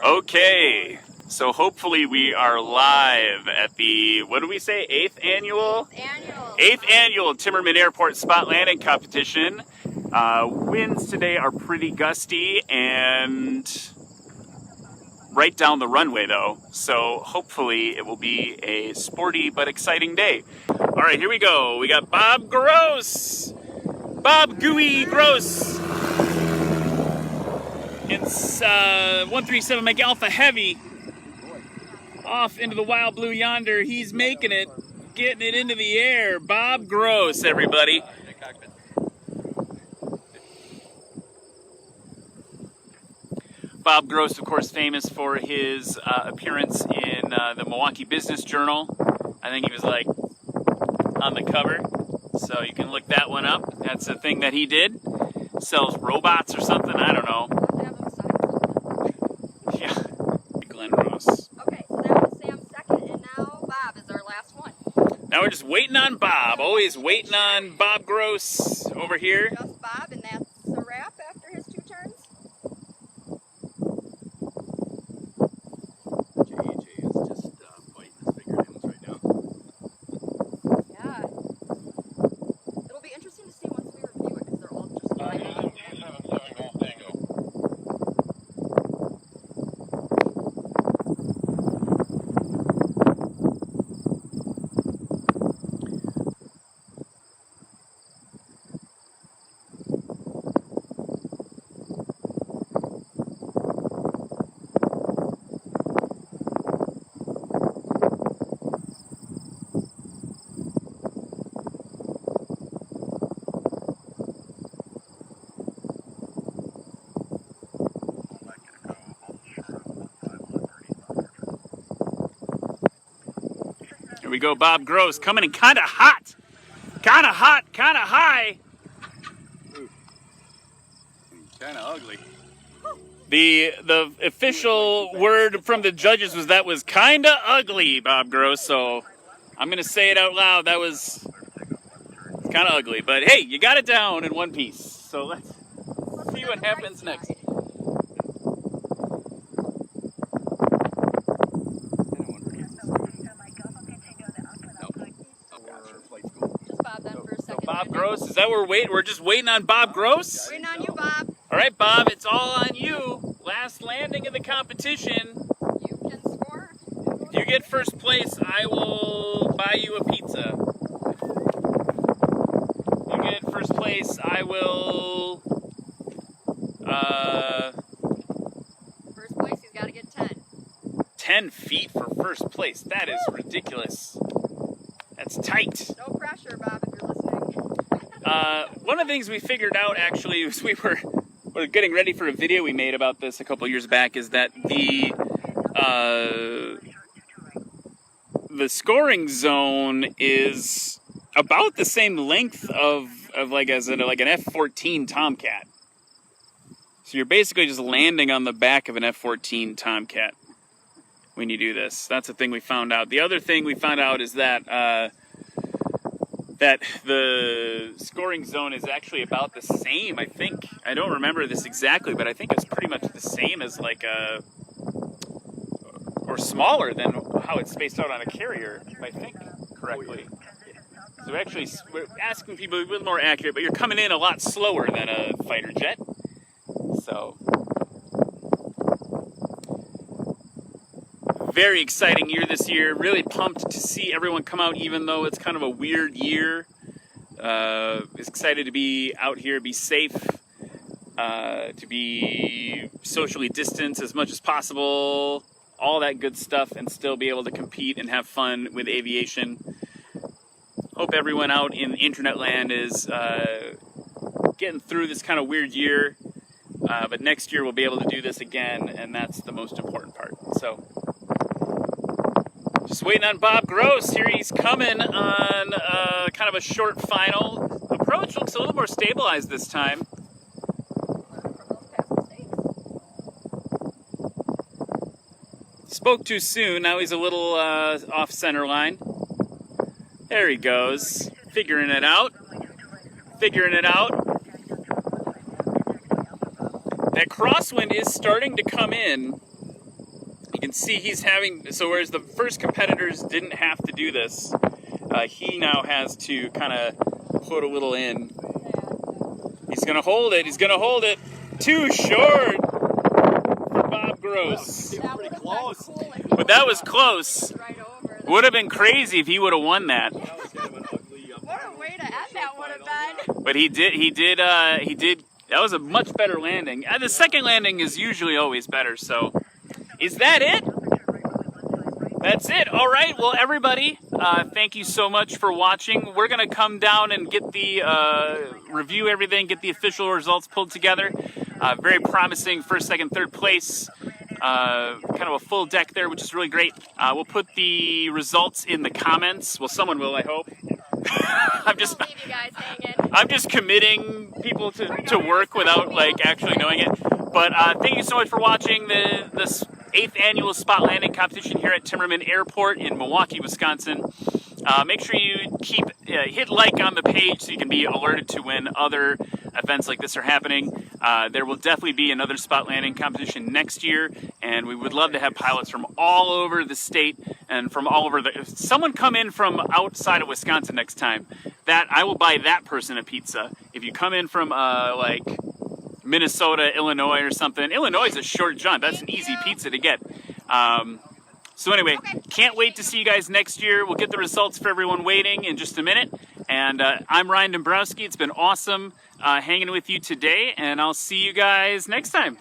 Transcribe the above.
Okay, so hopefully we are live at the, what do we say, 8th annual Timmerman Airport Spot Landing Competition. Winds today are pretty gusty and right down the runway though, so hopefully it will be a sporty but exciting day. All right, here we go. We got Bob Gross, Bob Gooey Gross. It's 137 Mike Alpha Heavy off into the wild blue yonder. He's making it, getting it into the air. Bob Gross, everybody. Bob Gross, of course, famous for his appearance in the Milwaukee Business Journal. I think he was like on the cover, so you can look that one up. That's a thing that he did. Sells robots or something, I don't know. Yeah, Glenn Ross. Okay, so that was Sam's second, and now Bob is our last one. Now we're just waiting on Bob. Always waiting on Bob Gross over here. Just Bob, and that's a wrap after his 2 turns. JJ is just biting his fingernails right now. Yeah. It'll be interesting to see once we review it, because they're all just like... Here we go, Bob Gross coming in kind of hot, kind of high. Kind of ugly. The official word from the judges was that was kind of ugly, Bob Gross. So I'm gonna say it out loud. That was kind of ugly, but hey, you got it down in one piece. So let's see what happens next. Bob Gross, is that where we're waiting? We're just waiting on Bob Gross? Waiting on you, Bob. All right, Bob, it's all on you. Last landing of the competition. You can score. If you get first place, I will buy you a pizza. If you get first place, I will... First place, he's got to get 10. 10 feet for first place. That is ridiculous. That's tight. No pressure, Bob, if you're listening. One of the things we figured out, actually, was we were getting ready for a video we made about this a couple years back, is that the scoring zone is about the same length of like an F-14 Tomcat. So you're basically just landing on the back of an F-14 Tomcat when you do this. That's the thing we found out. The other thing we found out is that that the scoring zone is actually about the same, I think. I don't remember this exactly, but I think it's pretty much the same as like or smaller than how it's spaced out on a carrier, if I think correctly. So we're asking people to be a little more accurate, but you're coming in a lot slower than a fighter jet. So, very exciting year this year. Really pumped to see everyone come out, even though it's kind of a weird year. Excited to be out here, be safe, to be socially distanced as much as possible, all that good stuff, and still be able to compete and have fun with aviation. Hope everyone out in internet land is getting through this kind of weird year, but next year we'll be able to do this again, and that's the most important part. So, just waiting on Bob Gross. Here he's coming on kind of a short final. Approach looks a little more stabilized this time. Spoke too soon. Now he's a little off center line. There he goes. Figuring it out. That crosswind is starting to come in. You can see he's having, so whereas the first competitors didn't have to do this, he now has to kind of put a little in. He's going to hold it. He's going to hold it. Too short for Bob Gross. Pretty close. But that was close. Would have been crazy if he would have won that. What a way to end that would have been. But he did. That was a much better landing. The second landing is usually always better. So, is that it? That's it. All right. Well, everybody, thank you so much for watching. We're gonna come down and get the review everything, get the official results pulled together. Very promising first, second, third place. Kind of a full deck there, which is really great. We'll put the results in the comments. Well, someone will, I hope. I'm just committing people to work without like actually knowing it. But thank you so much for watching this 8th annual spot landing competition here at Timmerman Airport in Milwaukee, Wisconsin. Make sure you hit like on the page so you can be alerted to when other events like this are happening. There will definitely be another spot landing competition next year, and we would love to have pilots from all over the state and from all over someone come in from outside of Wisconsin next time. That I will buy that person a pizza. If you come in from like Minnesota, Illinois or something. Illinois is a short jaunt. That's an easy pizza to get. So anyway, can't wait to see you guys next year. We'll get the results for everyone waiting in just a minute. And I'm Ryan Dombrowski. It's been awesome hanging with you today, and I'll see you guys next time.